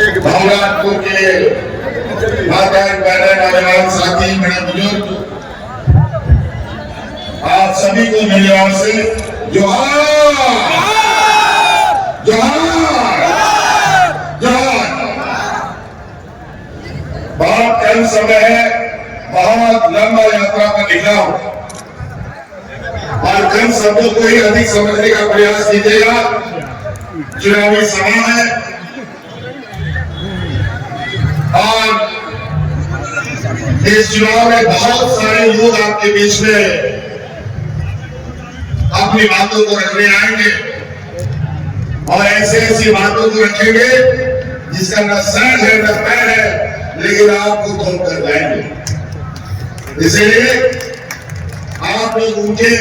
भावनापुर के माता बहन नौजवान साथी बड़े बुजुर्ग, आप सभी को मेरी ओर से जोहार जोहार जोहार। बहुत कम समय है, बहुत लंबा यात्रा पर निकला हूं और कम शब्दों को ही अधिक समझने का प्रयास कीजिएगा। चुनावी सभा है और इस चुनाव में बहुत सारे लोग आपके बीच में अपनी बातों को रखने आएंगे और ऐसे ऐसी बातों को रखेंगे जिसका न सर है न पैर है, लेकिन आपको तोड़ कर जाएंगे। इसलिए आप लोग उनके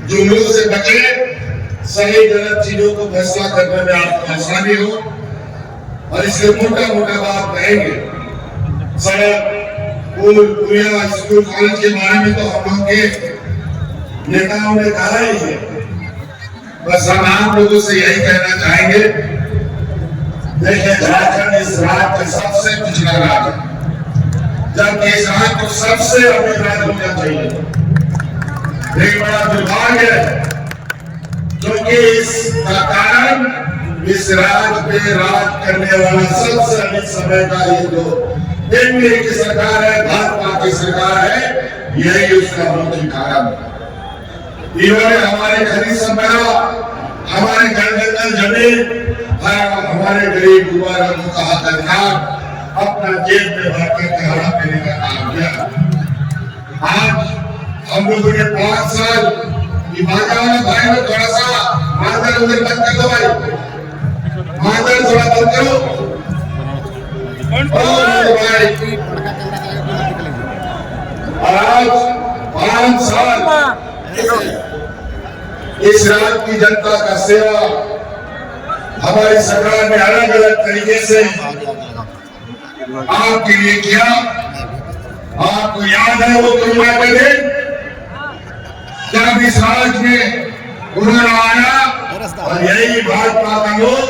जुमलों से बचे, सही गलत चीजों को फैसला करने में आपको आसानी हो और इसलिए मोटा मोटा बात कहेंगे। सड़क, पुल, पुलिया, स्कूल, कॉलेज के बारे में तो हम लोग के नेताओं ने कहा ही है। बस हम आप लोगों से यही कहना चाहेंगे, देखिए झारखंड इस राज्य का सबसे पिछड़ा राज्य, जबकि इस राज्य को सबसे अमीर राज्य होना चाहिए। एक बड़ा दुर्भाग्य है क्योंकि इसका कारण इस राज्य पे राज करने वाला सबसे अधिक समय का ये जो एनडीए की सरकार है, भाजपा की सरकार है, यही उसका मुख्य कारण है। इन्होंने हमारे खरीद संपदा, हमारे घर जमीन, हमारे गरीब युवाओं को कहा अधिकार अपना जेब में भरकर खाना पीने का काम किया। आज हम लोगों ने 5 साल भाई में थोड़ा सा मादर उधर बंद कर दो, भाई मादर थोड़ा बंद करो भाई। आज 5 साल इस राज्य की जनता का सेवा हमारी सरकार ने अलग अलग तरीके से आपके लिए किया। आपको याद है वो कोरोना के दिन जब इस राज्य में कोरोना आया और यही भाजपा का लोग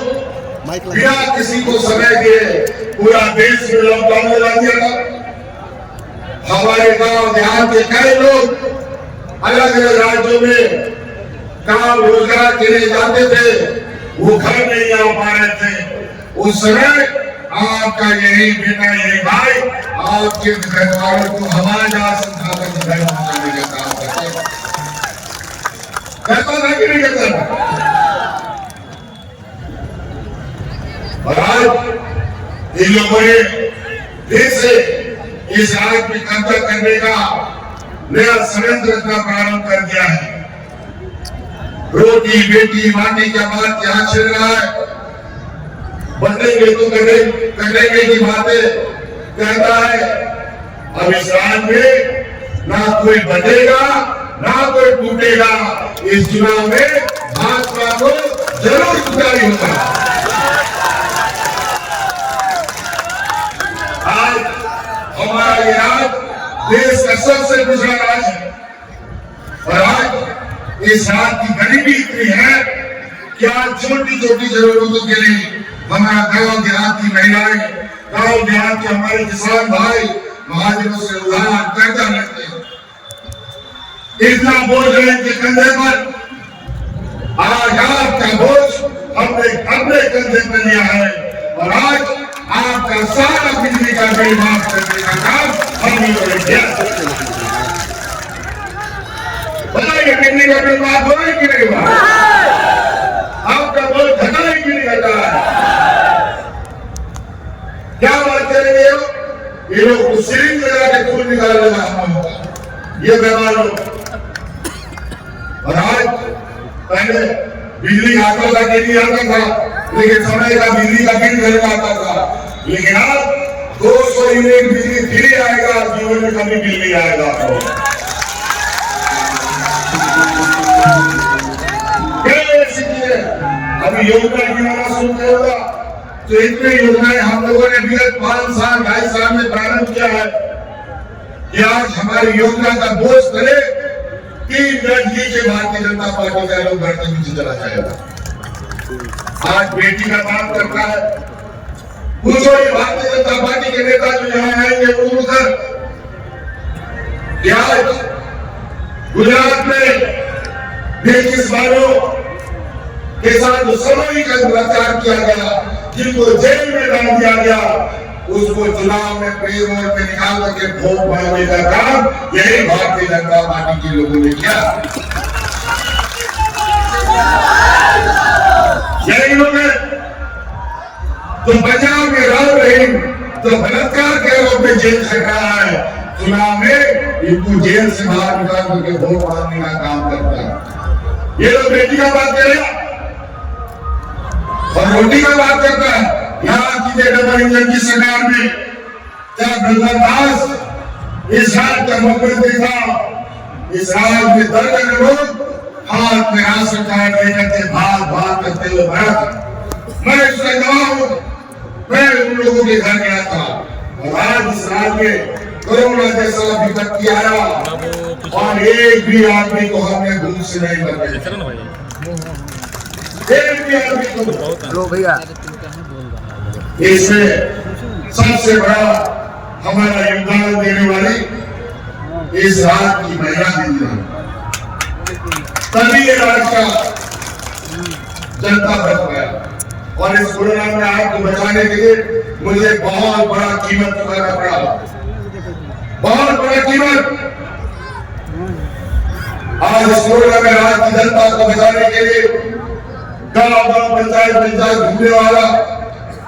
बिना किसी को समय दिए पूरा देश में लॉकडाउन लगा दिया था। हमारे गांव देहात के कई लोग अलग अलग राज्यों में काम रोजगार के लिए जाते थे, वो घर नहीं आ पा रहे थे। उस समय आपका यही बेटा, यही भाई आपके परिवारों को हमारे जहां संसाधन पहुंचाने का काम करता था कि नहीं करता था। और आज इन लोगों ने फिर से इस राज्य पे कब्जा करने का नया षड्यंत्र रचना प्रारंभ कर दिया है। रोटी बेटी माटी का बात यहाँ चल रहा है, बदलेंगे तो करेंगे की बातें कहता है। अब इस राज्य में ना कोई बनेगा ना कोई टूटेगा। इस चुनाव में भाजपा को जरूर जुटाई होगा। आज हमारा ये राज्य देश का सबसे पिछड़ा राज्य है और आज इस राज्य की गरीबी इतनी है कि आज छोटी छोटी जरूरतों के लिए हमारा गांव देहात की महिलाएं, गांव देहात के हमारे किसान भाई महाजनों से उधार कर्जा लेते हैं। इतना बोझ है इनके कंधे पर। आज आपका बोझ हमने अपने कंधे पर लिया है और आज आपका सारा बिजली का बिल माफ करने का काम हम लोगों ने किया। बताइए बिजली का बिल माफ हो कि नहीं हुआ? आपका बोझ घटा है कि नहीं घटा है? क्या बात करेंगे ये लोग सिरिंज लगा के खून निकाल लेगा हम लोगों का, ये बेमार लोग। और आज पहले बिजली आता था कि नहीं आता था, लेकिन समय का बिजली का बिल घर में आता था। लेकिन अब 200 यूनिट बिजली फ्री आएगा, जीवन में कभी बिल नहीं आएगा। अभी योजना की वाला सुनते होगा तो इतने योजनाएं हम लोगों ने विगत 5 साल 2.5 साल में प्रारंभ किया है कि आज हमारी योजना का बोझ करे 3 मिनट नीचे भारतीय जनता पार्टी का लोग घर के नीचे चला जाएगा। आज बेटी का काम करता है, पूछो ये भारतीय जनता पार्टी के नेता जो यहाँ आएंगे वो सर क्या गुजरात में बेकिस वालों के साथ जो सामूहिक अत्याचार किया गया, जिनको जेल में डाल दिया गया, उसको चुनाव में पेरोल पे निकाल करके वोट मांगने का काम यही भारतीय जनता पार्टी के लोगों ने किया। यही लोग तो पंजाब में राव रहीम तो बलात्कार के आरोप में जेल खट रहा है, चुनाव में इनको जेल से बाहर निकाल करके वोट मांगने का काम करता है। ये लोग बेटी का बात करेगा और रोटी का बात करता है। यहाँ की डबल इंजन की सरकार में क्या दास इस राज्य का मुख्यमंत्री था, इस राज्य में दर्जन लोग हाथ में हाथ सरकार लेकर के भाग करते हुए भारत, मैं इसका गवाह हूं। मैं उन लोगों के घर गया था और आज इस राज्य में कोरोना जैसा विपत्ति आया और एक भी आदमी को हमने भूख से नहीं मरने दिया। इसमें सबसे बड़ा हमारा योगदान देने वाली इस राज्य की महिला दीदी है, तभी ये राज्य का जनता बच गया। और इस कोरोना में आपको बचाने के लिए मुझे बहुत बड़ा कीमत चुकाना पड़ा, बहुत बड़ा कीमत। आज इस कोरोना में राज्य की जनता को बचाने के लिए गांव पंचायत घूमने वाला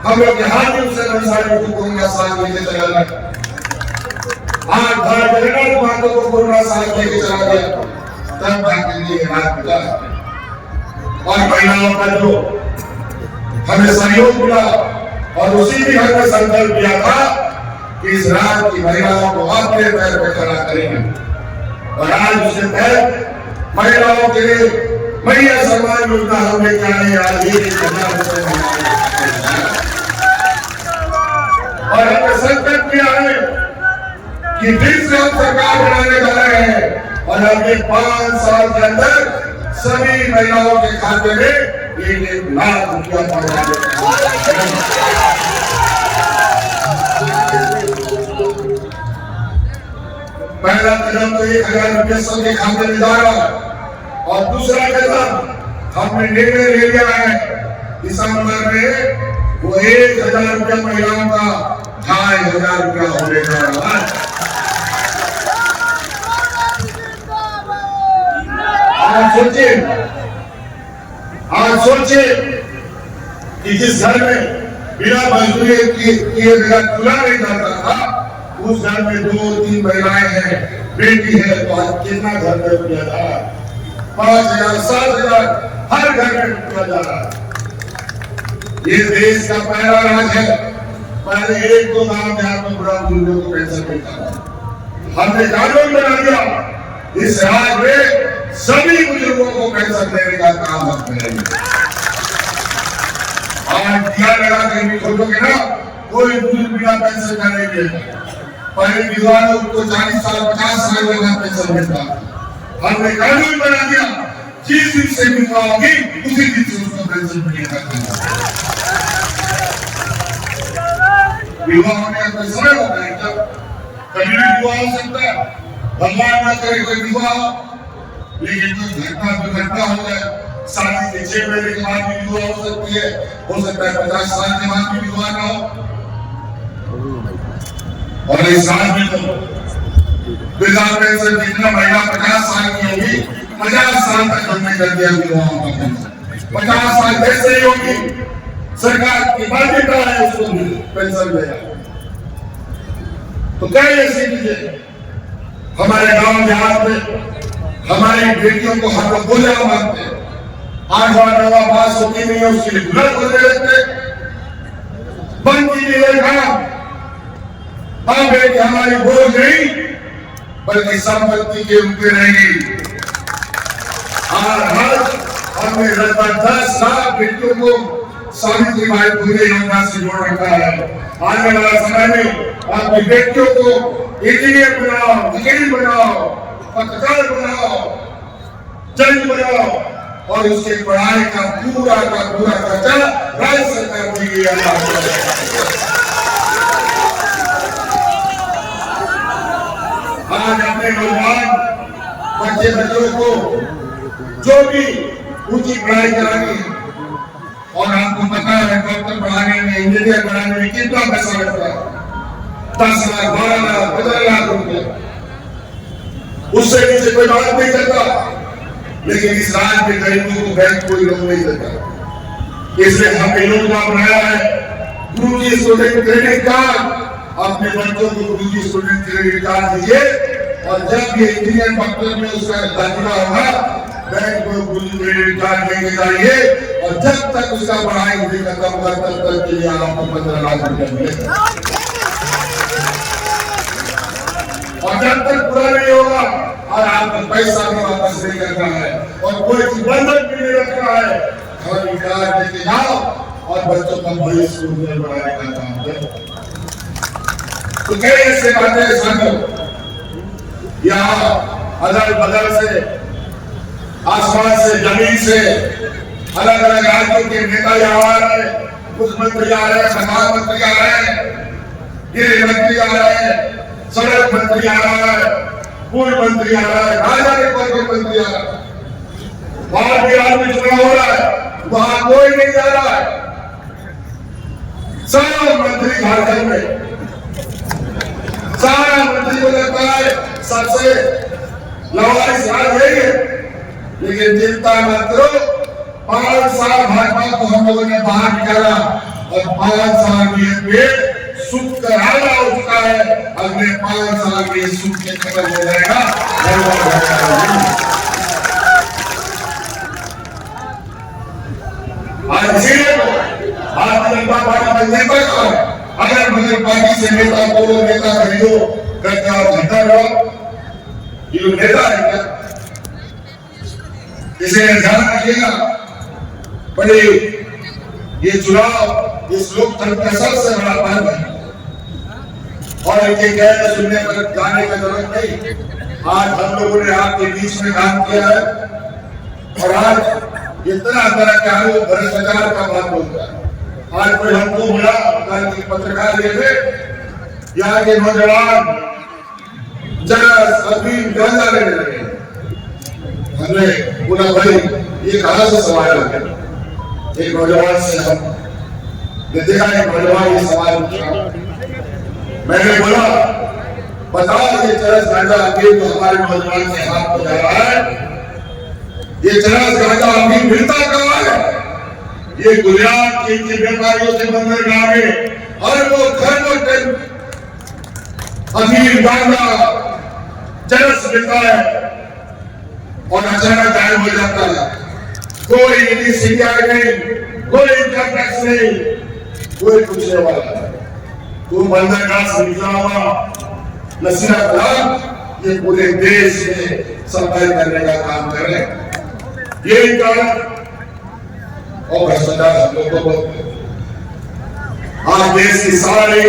हम लोग के हाथ से नवसारी को कोरोना साथ लेके चला गया। आज भारत जगन्नाथ माता को कोरोना साथ लेके चला गया, तब जाके ये रात मिला। और महिलाओं का जो हमें सहयोग मिला और उसी भी हमने संकल्प किया था कि इस राज्य की महिलाओं को अपने पैर पे खड़ा करेंगे। और आज उसके तहत महिलाओं के लिए महिला सम्मान योजना हमने क्या है, आज 1,000 रुपए और हमने संकल्प किया है कि फिर से हम सरकार बनाने जा रहे हैं और अगले 5 साल के अंदर सभी महिलाओं के खाते में 1 लाख रुपया पहुंचा देंगे। पहला कदम तो 1,000 रुपये सबके खाते में जा रहा है और दूसरा कदम हमने निर्णय ले लिया है दिसंबर में वो 1,000 रुपया महिलाओं का 2,500 रुपया होने जा रहा है। आज सोचिए कि जिस घर में बिना मजदूरी किए बिना चूल्हा नहीं जाता था, उस घर में 2-3 महिलाएं हैं, बेटी है, तो आज कितना घर में रुपया जा रहा है? 5,000 7,000 हर घर में रुपया जा रहा है। ये देश का पहला राज है। पहले 1-2 गांव देहात में बुरा बुजुर्गों को पेंशन मिलता था, हमने कानून बना दिया इस राज्य में सभी बुजुर्गों को पेंशन देने का काम हम करेंगे। आज दिया लगा के भी खोलोगे ना, कोई बुजुर्ग बिना पेंशन का नहीं मिलेगा। पहले विधवा को 40 साल 50 साल लगा पेंशन मिलता, हमने कानून बना दिया जिस दिन से विधवा होगी उसी दिन से उसको पेंशन मिलेगा। विवाह होने का कोई समय होता है क्या? कभी भी विवाह हो सकता है, भगवान ना करे कोई विवाह, लेकिन कोई घटना दुर्घटना हो जाए, शादी के 6 महीने के बाद भी विवाह हो सकती है, हो सकता है 50 साल के बाद भी विवाह ना हो। और इस साल में तो विधवा पेंशन जितना महिला 50 साल की होगी, 50 साल तक हमने कर दिया विवाह का पेंशन। 50 साल जैसे ही होगी सरकार की बाध्यता है उसको पेंशन देगा। तो कई ऐसी चीजें हमारे गांव देहात में हमारी बेटियों को हम लोग बोझा मानते हैं, 8वां 9वां पास होती नहीं है उसके लिए बुलंद होने लगते, बंद कीजिए काम। हाँ बेटी हमारी बोझ नहीं बल्कि संपत्ति के रूप में रहेगी। आज हमने लगभग 10 लाख बेटियों को सावित्री बाई फुले योजना से जोड़ रखा है। आने वाला समय में आपकी बेटियों को इंजीनियर बनाओ, वकील बनाओ, पत्रकार बनाओ, जज बनाओ, और उसके पढ़ाई का पूरा खर्चा राज्य सरकार देगी। आज अपने नौजवान बच्चों को जो भी ऊंची पढ़ाई करानी है, और आपको पता है डॉक्टर पढ़ाने में, इंजीनियर पढ़ाने में कितना पैसा लगता है, 10 लाख 12 लाख 15 लाख रुपया, उससे नीचे कोई बात नहीं करता। लेकिन इस राज्य के गरीबों को बैंक कोई लोन नहीं देता। इसलिए हमने योजना बनाया है गुरुजी स्टूडेंट क्रेडिट कार्ड। अपने बच्चों को गुरुजी स्टूडेंट क्रेडिट कार्ड दीजिए, और जब ये इंजीनियर डॉक्टर में उसका दाखिला होगा, बैंक को गुरुजी क्रेडिट कार्ड लेके जाइए, और जब तक उसका पढ़ाई नहीं खत्म होगा तब तक के लिए आपको 15 लाख रुपया मिलेगा। और जब तक पूरा नहीं होगा और आपको पैसा भी वापस नहीं करना है, और कोई बंधक भी नहीं रखना है, और कार्ड लेके जाओ और बच्चों का बड़े स्कूल में पढ़ाने का काम करो। तो कई ऐसे बातें साथियों, यहाँ अदल बदल से, आसमान से, जमीन से अलग अलग राज्यों के नेता यहाँ आ रहे हैं, मुख्यमंत्री आ रहे हैं, प्रधानमंत्री आ रहे हैं, गृह मंत्री आ रहे हैं, सड़क मंत्री आ रहा है, पूर्व मंत्री आ रहा है, राजनीतिक मंत्री आ रहा है। वहां बिहार में चुनाव हो रहा है, वहां कोई नहीं जा रहा है, सारा मंत्री झारखंड में, सारा मंत्री को लगता है सबसे लवारिस राज यही है। लेकिन चिंता मत करो, 5 साल भाजपा को हम लोगों ने बाहर निकाला, और 5 साल में पेड़ सुख का आला हो चुका है। अगले 5 साल में सुख के खत्म हो जाएगा। आज इसीलिए भारतीय जनता पार्टी का नेता का अगर मुझे पार्टी से नेता को नेता खरीदो करके और झंडा लो, ये लोग नेता है क्या? इसे ध्यान रखिएगा। बड़े ये चुनाव इस लोकतंत्र का सबसे बड़ा पर्व है, और इनके कहने सुनने पर गाने की जरूरत नहीं। आज हम लोगों ने आपके बीच में काम किया है, और आज इतना तरह का वो भ्रष्टाचार का बात बोलता है। आज कोई हमको बोला, कल पत्रकार थे, यहाँ के नौजवान जरा अभी गांजा लेने लगे। हमने बोला भाई ये कहां से सवाल आ गया? एक नौजवान से हमने देखा, एक नौजवान ये सवाल पूछा। मैंने बोला बताओ ये चरस गांजा अभी तो हमारे नौजवान के हाथ में जा रहा है, ये चरस गांजा अभी मिलता कहाँ है? ये गुजरात के व्यापारियों से बंदरगाह में और वो घर अभी गांजा चरस मिलता है, और अचानक गायब हो जाता है। कोई ईडी सीबीआई नहीं, कोई इनकम टैक्स नहीं, कोई पूछने वाला नहीं। तो बंदरगाह से निकला हुआ नशीला पदार्थ ये पूरे देश में सप्लाई करने का काम कर रहे हैं। यही कारण और भ्रष्टाचार हम लोगों को आज देश की सारी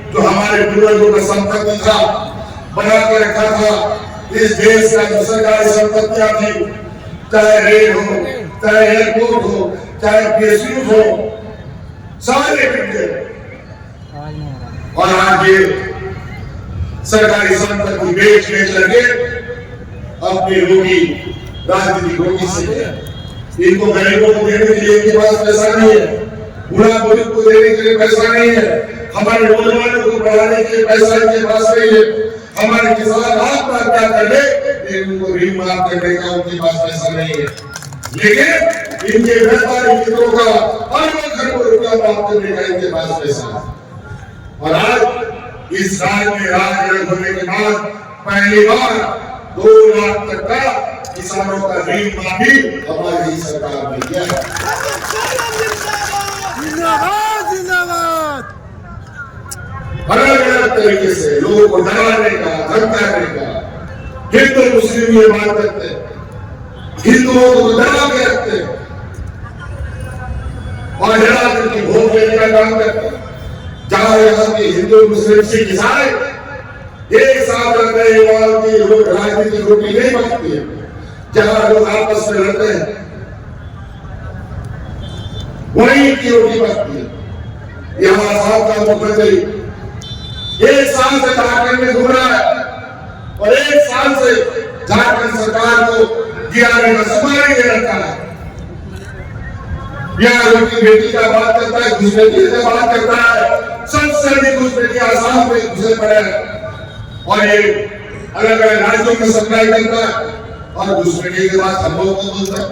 जो हमारे पूर्वजों का संपत्ति था बना के रखा था, इस देश का जो सरकारी संपत्तियां थी, चाहे रेल हो, चाहे एयरपोर्ट हो, चाहे पीएसयू हो, सारे बिक, और आज ये सरकारी संपत्ति बेच करके अपनी रोगी राजनीतिक रोगी से, इनको गरीबों को देने के लिए इनके पास पैसा नहीं है, बुढ़ा बुजुर्ग को देने के लिए पैसा नहीं है, हमारे नौजवानों को पढ़ाने के लिए पैसा इनके पास नहीं है, हमारे किसान आत्महत्या कर ले इनको ऋण माफ करने का उनके पास पैसा नहीं है, लेकिन इनके व्यापारी मित्रों का अरबों रुपया प्राप्त करने का इनके पास पैसा है। और आज इस राज्य में राजनीति होने के बाद पहली बार 2 लाख तक का किसानों का ऋण माफी हमारी सरकार ने किया है। जिंदाबाद जिंदाबाद। अलग अलग तरीके से लोगों को डराने का, धमकाने का, हिंदू मुस्लिम ये बात करते हैं, हिंदुओं को डरा के रखते हैं और डरा करके वोट लेने का काम करते हैं। जहां यहाँ के हिंदू मुस्लिम सिख ईसाई एक साथ रहते हैं, वहां की राजनीतिक रोटी नहीं बनती है। जहां लोग आपस में रहते हैं, वही की रोटी पकती है। ये हमारा साहब का मुख्यमंत्री 1 साल से झारखंड में घूम रहा है और 1 साल से झारखंड सरकार को गिराने का सुपारी दे रखा है। यहाँ रोटी बेटी का बात करता है, घुसपैठी का बात करता है, सबसे अधिक घुसपैठी आसाम में घुसे पड़े हैं और ये अलग अलग राज्यों में सप्लाई करता है और घुसपैठी के बाद हम लोगों को बोलता है।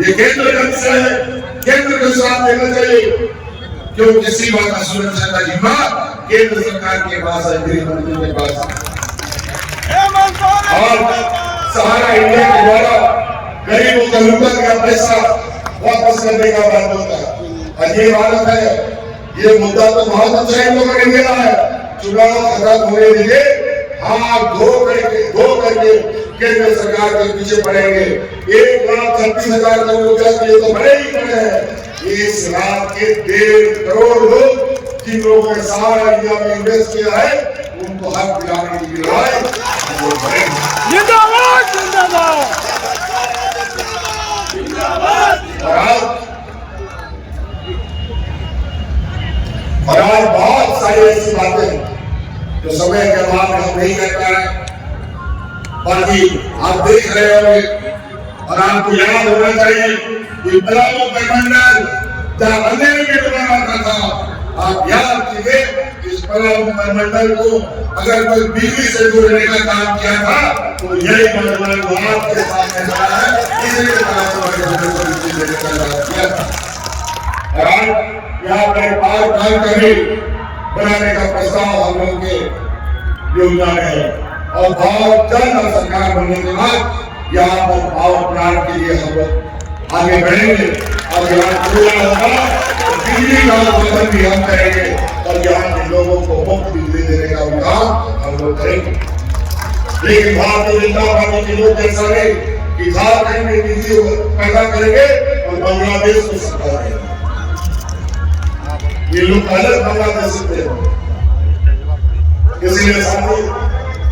ये केंद्र का विषय है, केंद्र को साथ देना चाहिए क्यों किसी बात का सुरक्षा का जिम्मा केंद्र सरकार के पास है, गृह मंत्री के पास और सहारा इंडिया के द्वारा गरीबों का लूटा गया पैसा वापस करने का बात होता है। और ये बात है, ये मुद्दा तो बहुत अच्छा इन लोगों ने लिया है। चुनाव खत्म होने दीजिए, हाथ धो करके केंद्र सरकार के पीछे पड़ेंगे। 1,36,000 करोड़ के लिए तो बड़े ही बड़े हैं। इस रात के 1.5 करोड़ लोग जिन लोगों ने सारा इंडिया में इन्वेस्ट किया है उनको हक दिलाने की लड़ाई जिंदाबाद जिंदाबाद और आज बहुत सारी ऐसी बातें जो समय के अभाव में हम नहीं कर पा रहे, बाकी आप देख रहे होंगे और आपको याद होना चाहिए कि पलामू परिमंडल जहां अंधेरे में डूबा रहता था, आप याद कीजिए इस पलामू परिमंडल को अगर कोई बिजली से जोड़ने का काम किया था तो यही परिमंडल आपके सामने खड़ा है, इसलिए पलामू परिमंडल को बिजली देने का काम किया था। और आज यहाँ पर पावर प्लांट का भी बनाने का प्रस्ताव हम लोगों के योजना में है और बहुत जल्द सरकार बनने के बाद यहाँ पर पावर प्लांट के लिए हम लोग आगे बढ़ेंगे और यहाँ पूरा होगा तो बिजली का उत्पादन भी हम करेंगे और यहाँ के लोगों को मुफ्त बिजली देने का काम हम लोग करेंगे। लेकिन भारतीय जनता पार्टी के लोग ऐसा नहीं कि झारखंड में बिजली पैदा करेंगे और बांग्लादेश को सप्लाई करेंगे। ये लोग अलग बांग्लादेश से थे, इसलिए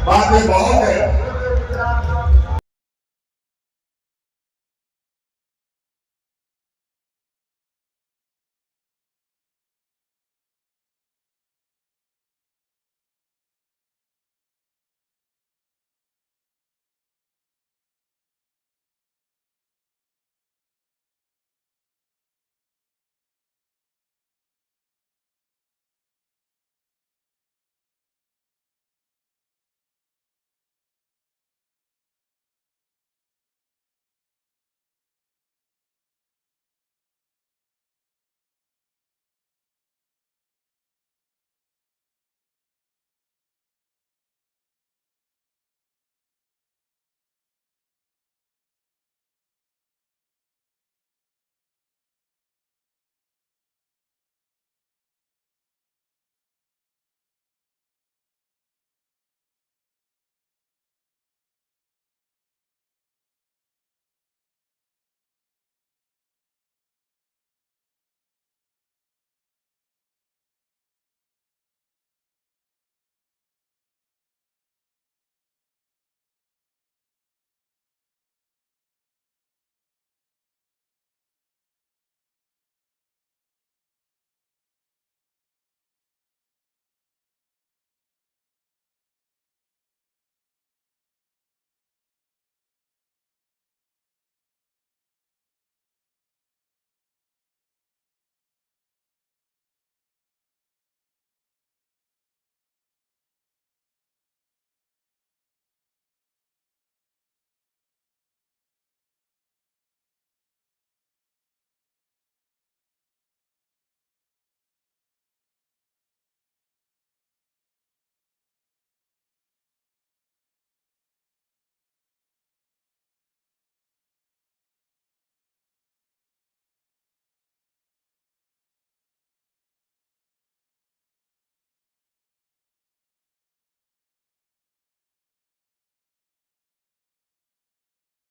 बातें बहुत है।